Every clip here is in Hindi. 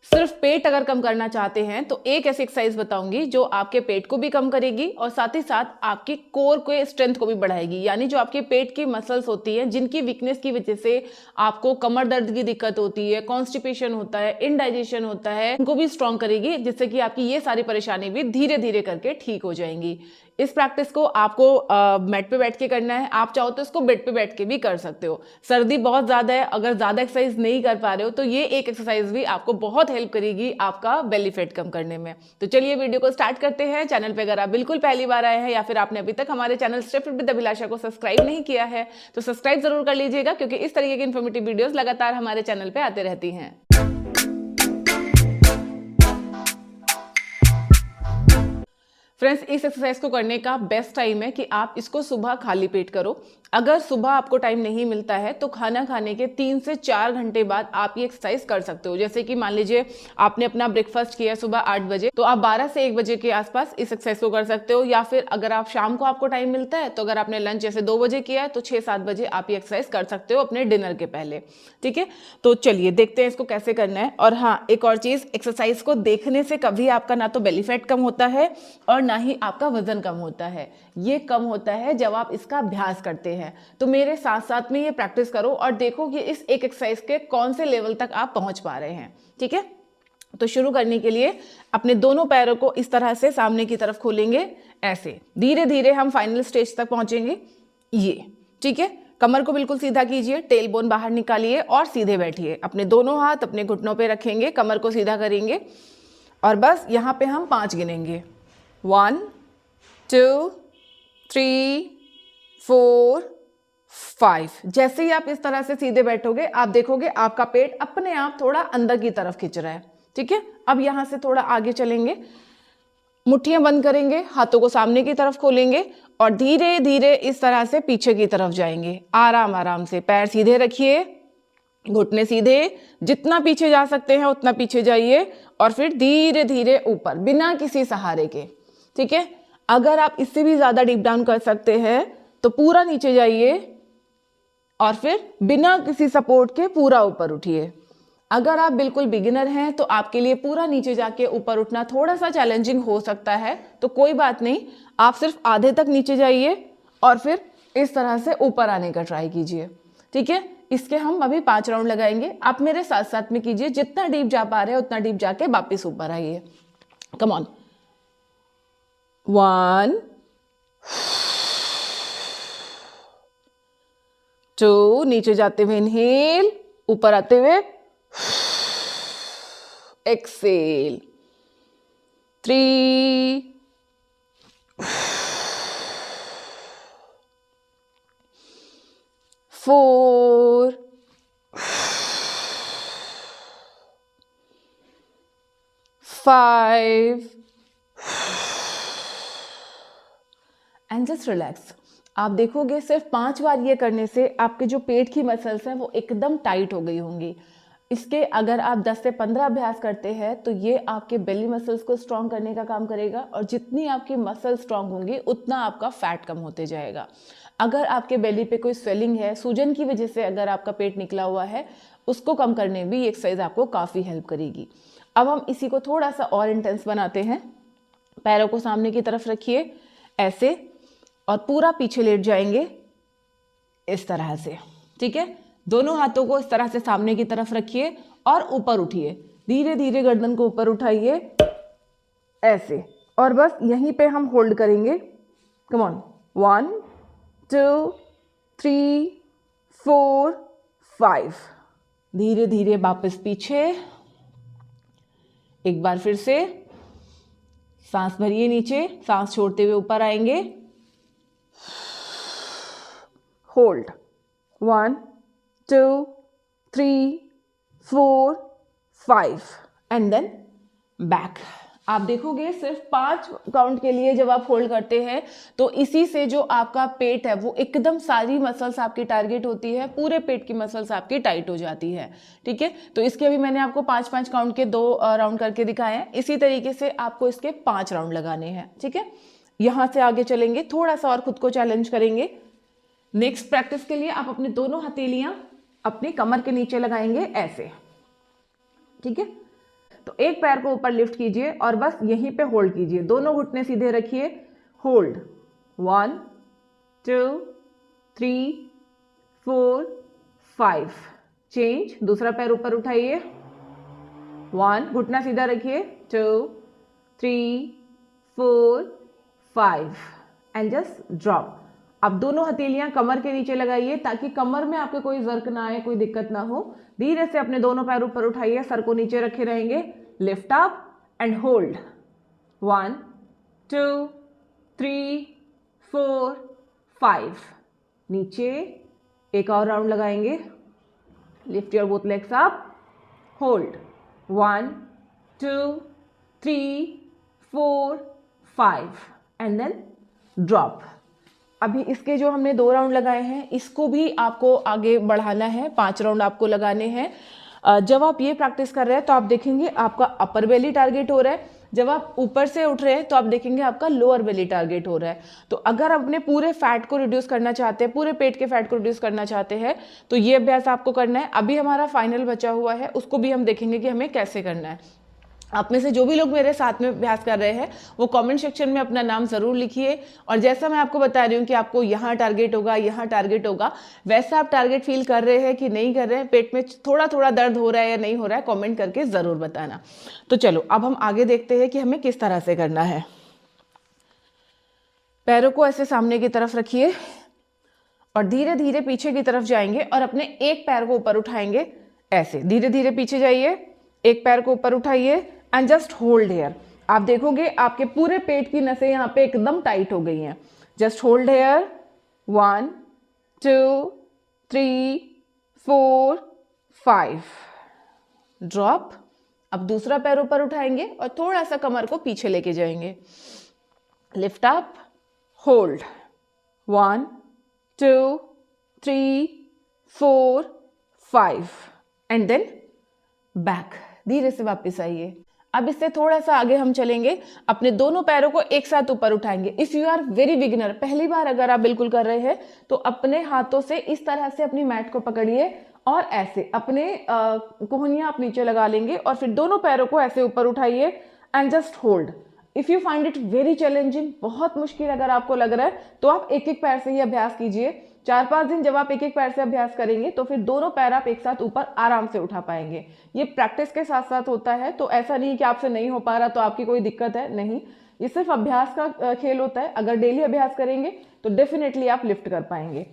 सिर्फ पेट अगर कम करना चाहते हैं तो एक ऐसी एक्सरसाइज बताऊंगी जो आपके पेट को भी कम करेगी और साथ ही साथ आपकी कोर के स्ट्रेंथ को भी बढ़ाएगी। यानी जो आपके पेट की मसल्स होती हैं जिनकी वीकनेस की वजह से आपको कमर दर्द की दिक्कत होती है, कॉन्स्टिपेशन होता है, इनडाइजेशन होता है, उनको भी स्ट्रॉन्ग करेगी, जिससे कि आपकी ये सारी परेशानी भी धीरे धीरे करके ठीक हो जाएंगी। इस प्रैक्टिस को आपको मैट पे बैठ के करना है। आप चाहो तो इसको बेड पे बैठ के भी कर सकते हो। सर्दी बहुत ज़्यादा है, अगर ज़्यादा एक्सरसाइज नहीं कर पा रहे हो तो ये एक एक्सरसाइज भी आपको बहुत हेल्प करेगी आपका बेली फैट कम करने में। तो चलिए वीडियो को स्टार्ट करते हैं। चैनल पे अगर आप बिल्कुल पहली बार आए हैं या फिर आपने अभी तक हमारे चैनल स्टेप फिट विद अभिलाषा को सब्सक्राइब नहीं किया है तो सब्सक्राइब जरूर कर लीजिएगा, क्योंकि इस तरीके की इन्फॉर्मेटिव वीडियोस लगातार हमारे चैनल पे आते रहती हैं। फ्रेंड्स, इस एक्सरसाइज को करने का बेस्ट टाइम है कि आप इसको सुबह खाली पेट करो। अगर सुबह आपको टाइम नहीं मिलता है तो खाना खाने के 3 से 4 घंटे बाद आप ये एक्सरसाइज कर सकते हो। जैसे कि मान लीजिए आपने अपना ब्रेकफास्ट किया सुबह 8 बजे, तो आप 12 से 1 बजे के आसपास इस एक्सरसाइज को कर सकते हो। या फिर अगर आप शाम को आपको टाइम मिलता है तो अगर आपने लंच जैसे 2 बजे किया है तो 6-7 बजे आप ये एक्सरसाइज कर सकते हो अपने डिनर के पहले। ठीक है, तो चलिए देखते हैं इसको कैसे करना है। और हाँ, एक और चीज, एक्सरसाइज को देखने से कभी आपका ना तो बेली फैट कम होता है और ना ही आपका वजन कम होता है। ये कम होता है जब आप इसका अभ्यास करते हैं। तो मेरे साथ साथ में ये प्रैक्टिस करो और देखो कि इस एक एक्सरसाइज के कौन से लेवल तक आप पहुंच पा रहे हैं। ठीक है, तो शुरू करने के लिए अपने दोनों पैरों को इस तरह से सामने की तरफ खोलेंगे। ऐसे धीरे धीरे हम फाइनल स्टेज तक पहुंचेंगे। ये ठीक है, कमर को बिल्कुल सीधा कीजिए, टेल बोन बाहर निकालिए और सीधे बैठिए। अपने दोनों हाथ अपने घुटनों पे रखेंगे, कमर को सीधा करेंगे और बस यहाँ पे हम 5 गिनेंगे। 1 2 3 4 5। जैसे ही आप इस तरह से सीधे बैठोगे आप देखोगे आपका पेट अपने आप थोड़ा अंदर की तरफ खिंच रहा है। ठीक है, अब यहां से थोड़ा आगे चलेंगे, मुट्ठियां बंद करेंगे, हाथों को सामने की तरफ खोलेंगे और धीरे धीरे इस तरह से पीछे की तरफ जाएंगे। आराम आराम से पैर सीधे रखिए, घुटने सीधे, जितना पीछे जा सकते हैं उतना पीछे जाइए और फिर धीरे धीरे ऊपर बिना किसी सहारे के। ठीक है, अगर आप इससे भी ज्यादा डीप डाउन कर सकते हैं तो पूरा नीचे जाइए और फिर बिना किसी सपोर्ट के पूरा ऊपर उठिए। अगर आप बिल्कुल बिगिनर हैं तो आपके लिए पूरा नीचे जाके ऊपर उठना थोड़ा सा चैलेंजिंग हो सकता है, तो कोई बात नहीं, आप सिर्फ आधे तक नीचे जाइए और फिर इस तरह से ऊपर आने का ट्राई कीजिए। ठीक है, इसके हम अभी 5 राउंड लगाएंगे। आप मेरे साथ साथ में कीजिए, जितना डीप जा पा रहे हैं उतना डीप जाके वापिस ऊपर आइए। Come on. 1 2, नीचे जाते हुए इनहेल, ऊपर आते हुए एक्सेल। 3 4 5 and just relax. आप देखोगे सिर्फ 5 बार ये करने से आपके जो पेट की मसल्स हैं वो एकदम टाइट हो गई होंगी। इसके अगर आप 10 से 15 अभ्यास करते हैं तो ये आपके बेली मसल्स को स्ट्रॉन्ग करने का काम करेगा और जितनी आपकी मसल स्ट्रॉन्ग होंगी उतना आपका फैट कम होते जाएगा। अगर आपके बेली पे कोई स्वेलिंग है, सूजन की वजह से अगर आपका पेट निकला हुआ है, उसको कम करने में ये एक्सरसाइज आपको काफ़ी हेल्प करेगी। अब हम इसी को थोड़ा सा और इंटेंस बनाते हैं। पैरों को सामने की तरफ रखिए ऐसे और पूरा पीछे लेट जाएंगे इस तरह से। ठीक है, दोनों हाथों को इस तरह से सामने की तरफ रखिए और ऊपर उठिए। धीरे धीरे गर्दन को ऊपर उठाइए ऐसे और बस यहीं पे हम होल्ड करेंगे। Come on. 1 2 3 4 5। धीरे धीरे वापस पीछे। एक बार फिर से सांस भरिए नीचे, सांस छोड़ते हुए ऊपर आएंगे। होल्ड। 1 2 3 4 5 and then back. आप देखोगे सिर्फ 5 काउंट के लिए जब आप होल्ड करते हैं तो इसी से जो आपका पेट है वो एकदम सारी मसल्स आपकी टारगेट होती है, पूरे पेट की मसल्स आपकी टाइट हो जाती है। ठीक है, तो इसके अभी मैंने आपको 5-5 काउंट के 2 राउंड करके दिखाए हैं। इसी तरीके से आपको इसके 5 राउंड लगाने हैं। ठीक है, यहां से आगे चलेंगे, थोड़ा सा और खुद को चैलेंज करेंगे। नेक्स्ट प्रैक्टिस के लिए आप अपनी दोनों हथेलियां अपनी कमर के नीचे लगाएंगे ऐसे। ठीक है, तो एक पैर को ऊपर लिफ्ट कीजिए और बस यहीं पे होल्ड कीजिए, दोनों घुटने सीधे रखिए, होल्ड 1 2 3 4 5, चेंज, दूसरा पैर ऊपर उठाइए, 1, घुटना सीधा रखिए, 2 3 4 5 एंड जस्ट ड्रॉप। अब दोनों हथेलियां कमर के नीचे लगाइए ताकि कमर में आपके कोई जर्क ना आए, कोई दिक्कत ना हो। धीरे से अपने दोनों पैर ऊपर उठाइए, सर को नीचे रखे रहेंगे, लिफ्ट अप एंड होल्ड 1 2 3 4 5, नीचे एक और राउंड लगाएंगे, lift your both legs up, hold 1 2 3 4 5 and then drop. अभी इसके जो हमने 2 राउंड लगाए हैं, इसको भी आपको आगे बढ़ाना है, 5 राउंड आपको लगाने हैं। जब आप ये प्रैक्टिस कर रहे हैं तो आप देखेंगे आपका अपर बेली टारगेट हो रहा है, जब आप ऊपर से उठ रहे हैं तो आप देखेंगे आपका लोअर बेली टारगेट हो रहा है। तो अगर आप अपने पूरे फैट को रिड्यूस करना चाहते हैं, पूरे पेट के फैट को रिड्यूस करना चाहते हैं, तो ये अभ्यास आपको करना है। अभी हमारा फाइनल बचा हुआ है, उसको भी हम देखेंगे कि हमें कैसे करना है। आप में से जो भी लोग मेरे साथ में अभ्यास कर रहे हैं वो कमेंट सेक्शन में अपना नाम ज़रूर लिखिए, और जैसा मैं आपको बता रही हूँ कि आपको यहाँ टारगेट होगा, यहाँ टारगेट होगा, वैसा आप टारगेट फील कर रहे हैं कि नहीं कर रहे हैं, पेट में थोड़ा थोड़ा दर्द हो रहा है या नहीं हो रहा है, कमेंट करके ज़रूर बताना। तो चलो अब हम आगे देखते हैं कि हमें किस तरह से करना है। पैरों को ऐसे सामने की तरफ रखिए और धीरे धीरे पीछे की तरफ जाएंगे और अपने एक पैर को ऊपर उठाएंगे, ऐसे धीरे धीरे पीछे जाइए, एक पैर को ऊपर उठाइए एंड जस्ट होल्ड हेयर। आप देखोगे आपके पूरे पेट की नसें यहाँ पे एकदम टाइट हो गई हैं। Just hold here 1 2 3 4 5, drop. अब दूसरा पैर ऊपर उठाएंगे और थोड़ा सा कमर को पीछे लेके जाएंगे, lift up, hold 1 2 3 4 5 and then back, धीरे से वापस आइए। अब इससे थोड़ा सा आगे हम चलेंगे, अपने दोनों पैरों को एक साथ ऊपर उठाएंगे। If you are very beginner, पहली बार अगर आप बिल्कुल कर रहे हैं, तो अपने हाथों से इस तरह से अपनी मैट को पकड़िए और ऐसे अपने कोहनियां आप नीचे लगा लेंगे और फिर दोनों पैरों को ऐसे ऊपर उठाइए and just hold. If you find it very challenging, बहुत मुश्किल अगर आपको लग रहा है, तो आप एक एक पैर से ही अभ्यास कीजिए। 4-5 दिन जब आप एक एक पैर से अभ्यास करेंगे तो फिर दोनों पैर आप एक साथ ऊपर आराम से उठा पाएंगे। ये प्रैक्टिस के साथ साथ होता है, तो ऐसा नहीं कि आपसे नहीं हो पा रहा तो आपकी कोई दिक्कत है, नहीं, ये सिर्फ अभ्यास का खेल होता है। अगर डेली अभ्यास करेंगे तो डेफिनेटली आप लिफ्ट कर पाएंगे।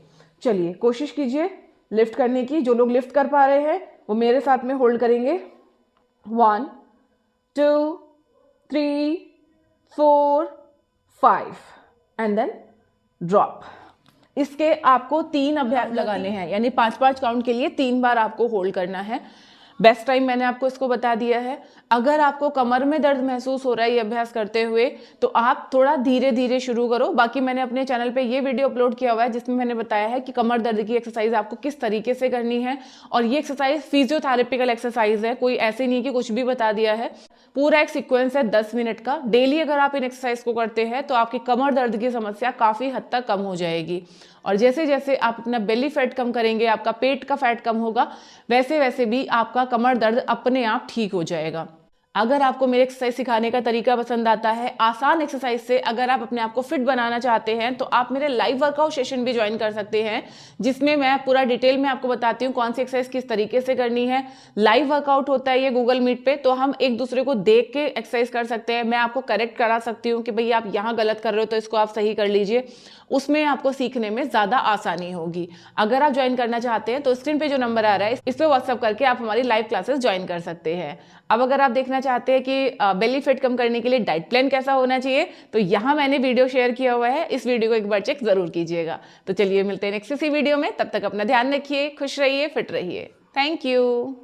चलिए कोशिश कीजिए लिफ्ट करने की। जो लोग लिफ्ट कर पा रहे हैं वो मेरे साथ में होल्ड करेंगे, 1 2 3 4 5 एंड देन ड्रॉप। इसके आपको 3 अभ्यास लगाने हैं, यानी 5-5 काउंट के लिए 3 बार आपको होल्ड करना है। बेस्ट टाइम मैंने आपको इसको बता दिया है। अगर आपको कमर में दर्द महसूस हो रहा है ये अभ्यास करते हुए, तो आप थोड़ा धीरे धीरे शुरू करो। बाकी मैंने अपने चैनल पे ये वीडियो अपलोड किया हुआ है जिसमें मैंने बताया है कि कमर दर्द की एक्सरसाइज आपको किस तरीके से करनी है, और ये एक्सरसाइज फिजियोथेरेपिकल एक्सरसाइज है, कोई ऐसे नहीं कि कुछ भी बता दिया है। पूरा एक सीक्वेंस है 10 मिनट का। डेली अगर आप इन एक्सरसाइज को करते हैं तो आपकी कमर दर्द की समस्या काफ़ी हद तक कम हो जाएगी। और जैसे जैसे आप अपना बेली फैट कम करेंगे, आपका पेट का फैट कम होगा, वैसे वैसे भी आपका कमर दर्द अपने आप ठीक हो जाएगा। अगर आपको मेरे एक्सरसाइज सिखाने का तरीका पसंद आता है, आसान एक्सरसाइज से अगर आप अपने आप को फिट बनाना चाहते हैं, तो आप मेरे लाइव वर्कआउट सेशन भी ज्वाइन कर सकते हैं, जिसमें मैं पूरा डिटेल में आपको बताती हूँ कौन सी एक्सरसाइज किस तरीके से करनी है। लाइव वर्कआउट होता है ये गूगल मीट पे, तो हम एक दूसरे को देख के एक्सरसाइज कर सकते हैं। मैं आपको करेक्ट करा सकती हूँ कि भैया आप यहाँ गलत कर रहे हो तो इसको आप सही कर लीजिए। उसमें आपको सीखने में ज़्यादा आसानी होगी। अगर आप ज्वाइन करना चाहते हैं तो स्क्रीन पे जो नंबर आ रहा है इस पे व्हाट्सअप करके आप हमारी लाइव क्लासेस ज्वाइन कर सकते हैं। अब अगर आप देखना चाहते हैं कि बेली फैट कम करने के लिए डाइट प्लान कैसा होना चाहिए, तो यहाँ मैंने वीडियो शेयर किया हुआ है, इस वीडियो को एक बार चेक जरूर कीजिएगा। तो चलिए मिलते हैं नेक्स्ट इसी वीडियो में, तब तक अपना ध्यान रखिए, खुश रहिए, फिट रहिए। Thank you.